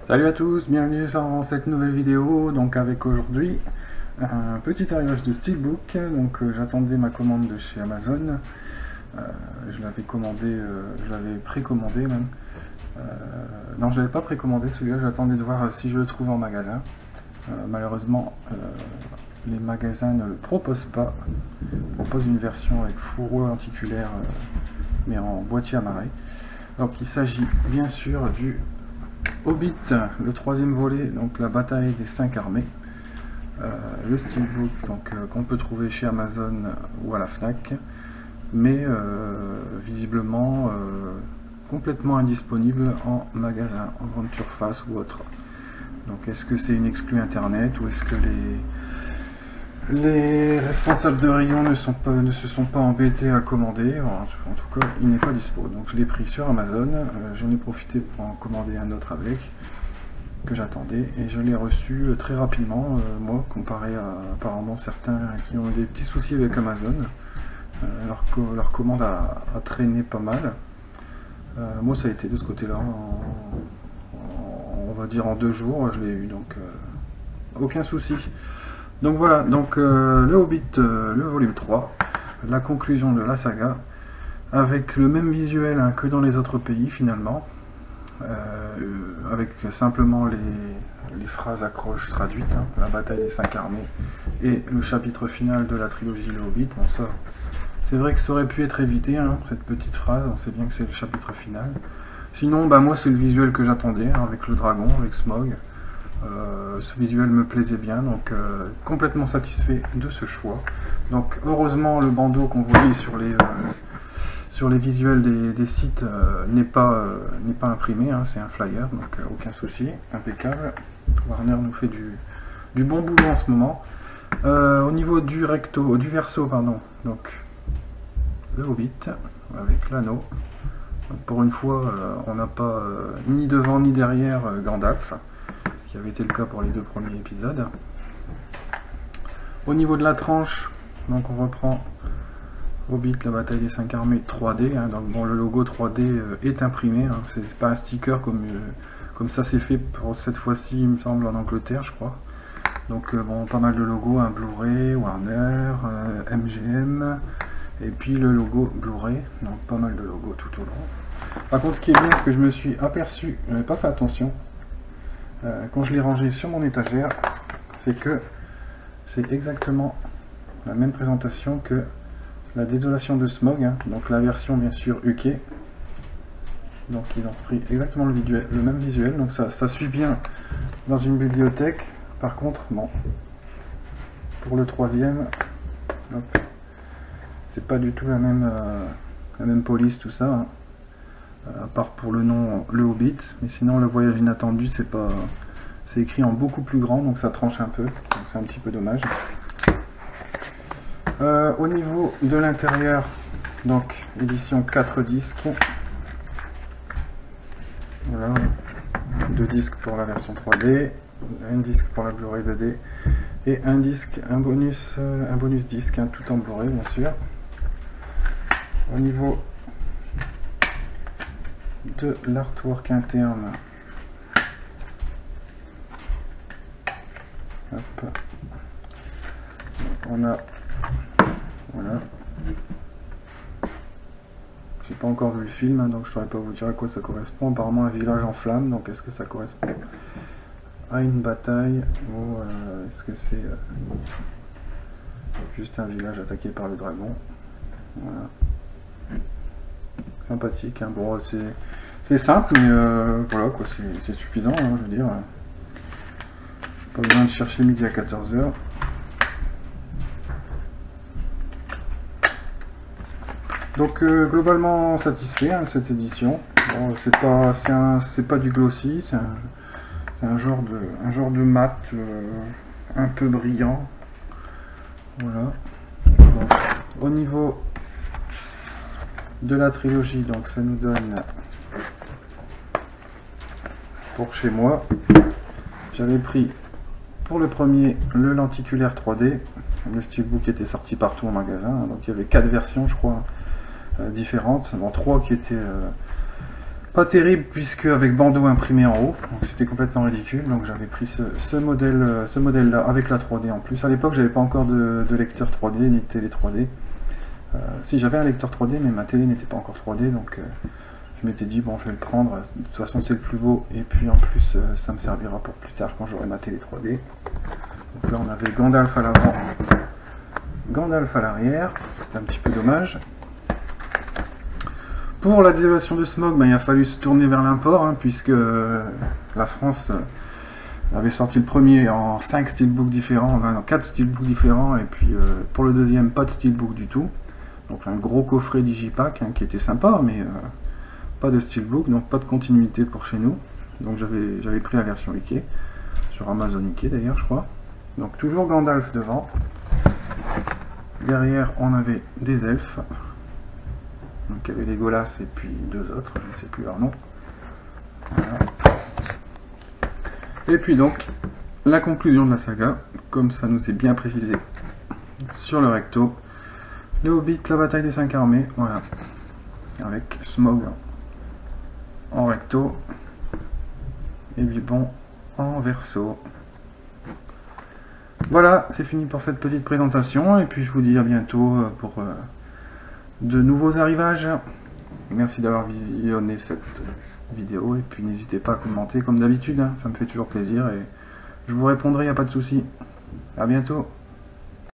Salut à tous, bienvenue dans cette nouvelle vidéo. Donc avec aujourd'hui un petit arrivage de Steelbook. Donc j'attendais ma commande de chez Amazon. Je l'avais commandé, je l'avais précommandé même. Non, je l'avais pas précommandé celui-là. J'attendais de voir si je le trouve en magasin. Malheureusement, les magasins ne le proposent pas. Ils proposent une version avec fourreau lenticulaire, mais en boîtier amarré. Donc il s'agit bien sûr du Hobbit, le troisième volet, donc la bataille des 5 armées, le Steelbook donc qu'on peut trouver chez Amazon ou à la Fnac, mais visiblement complètement indisponible en magasin, en grande surface ou autre. Donc est-ce que c'est une exclue internet ou est-ce que les responsables de rayon ne se sont pas embêtés à le commander? En tout cas, il n'est pas dispo. Donc je l'ai pris sur Amazon. J'en ai profité pour en commander un autre avec, que j'attendais. Et je l'ai reçu très rapidement, moi, comparé à apparemment certains qui ont eu des petits soucis avec Amazon. Leur commande a traîné pas mal. Moi, ça a été de ce côté-là. On va dire en 2 jours, je l'ai eu. Donc, aucun souci. Donc voilà, donc le Hobbit, le volume 3, la conclusion de la saga, avec le même visuel hein, que dans les autres pays finalement, avec simplement les phrases accroches traduites, hein, la bataille des 5 armées, et le chapitre final de la trilogie Le Hobbit. Bon ça, c'est vrai que ça aurait pu être évité, hein, cette petite phrase, on sait bien que c'est le chapitre final. Sinon, bah, moi c'est le visuel que j'attendais, hein, avec le dragon, avec Smaug. Ce visuel me plaisait bien, donc complètement satisfait de ce choix. Donc heureusement le bandeau qu'on voyait sur les visuels des sites n'est pas imprimé, hein, c'est un flyer, donc aucun souci, impeccable. Warner nous fait du bon boulot en ce moment. Au niveau du verso, pardon, donc le Hobbit avec l'anneau. Pour une fois, on n'a pas ni devant ni derrière Gandalf, ce qui avait été le cas pour les 2 premiers épisodes. Au niveau de la tranche, donc on reprend Hobbit, la bataille des 5 armées 3D. Hein, donc bon, le logo 3D est imprimé, hein, c'est pas un sticker comme ça c'est fait pour cette fois-ci, il me semble, en Angleterre, je crois. Donc bon, pas mal de logos, un Blu-ray, Warner, MGM, et puis le logo Blu-ray, donc pas mal de logos tout au long. Par contre, ce qui est bien, c'est que je me suis aperçu, je n'avais pas fait attention, quand je l'ai rangé sur mon étagère, c'est que c'est exactement la même présentation que la désolation de Smaug, hein, donc la version bien sûr UK. Donc ils ont pris exactement le même visuel, donc ça suit bien dans une bibliothèque. Par contre, bon, pour le troisième, c'est pas du tout la même police, tout ça, hein. À part pour le nom Le Hobbit, mais sinon le voyage inattendu c'est écrit en beaucoup plus grand, donc ça tranche un peu, donc c'est un petit peu dommage. Au niveau de l'intérieur, donc édition 4 disques, voilà, 2 disques pour la version 3D, un disque pour la Blu-ray 2D et un bonus disque, hein, tout en Blu-ray bien sûr. Au niveau de l'artwork interne, hop, on a, voilà, j'ai pas encore vu le film, hein, donc je saurais pas vous dire à quoi ça correspond. Apparemment un village en flammes, donc est-ce que ça correspond à une bataille ou est-ce que c'est juste un village attaqué par le dragon? Voilà, sympathique, hein. Bon, c'est simple, mais voilà quoi, c'est suffisant, hein, je veux dire. Pas besoin de chercher midi à 14h. Donc globalement satisfait, hein, cette édition. Bon, c'est pas du glossy, c'est un genre de mat un peu brillant. Voilà. Donc, au niveau de la trilogie, donc ça nous donne, pour chez moi, j'avais pris pour le premier le lenticulaire 3D. Le Steelbook était sorti partout en magasin, hein, donc il y avait 4 versions je crois différentes, bon, 3 qui étaient Pas terrible puisque avec bandeau imprimé en haut, c'était complètement ridicule. Donc j'avais pris ce modèle là avec la 3D en plus. À l'époque j'avais pas encore de lecteur 3D ni de télé 3D. Si j'avais un lecteur 3D mais ma télé n'était pas encore 3D, donc je m'étais dit bon je vais le prendre, de toute façon c'est le plus beau et puis en plus ça me servira pour plus tard quand j'aurai ma télé 3D. Donc là on avait Gandalf à l'avant, Gandalf à l'arrière, c'était un petit peu dommage. Pour la désolation de Smaug, il a fallu se tourner vers l'import, hein, puisque la France avait sorti le premier en 5 steelbooks différents, enfin en 4 steelbooks différents, et puis pour le deuxième, pas de steelbook du tout. Donc un gros coffret digipack hein, qui était sympa, mais pas de steelbook, donc pas de continuité pour chez nous. Donc j'avais pris la version Ikea, sur Amazon Ikea d'ailleurs je crois. Donc toujours Gandalf devant. Derrière on avait des elfes. Donc il y avait Legolas et puis deux autres, je ne sais plus leur nom. Voilà. Et puis donc, la conclusion de la saga, comme ça nous est bien précisé sur le recto. Le Hobbit, la bataille des 5 armées, voilà. Avec Smaug en recto et Bilbon en verso. Voilà, c'est fini pour cette petite présentation et puis je vous dis à bientôt pour de nouveaux arrivages. Merci d'avoir visionné cette vidéo et puis n'hésitez pas à commenter comme d'habitude, hein, ça me fait toujours plaisir et je vous répondrai, il n'y a pas de souci. À bientôt.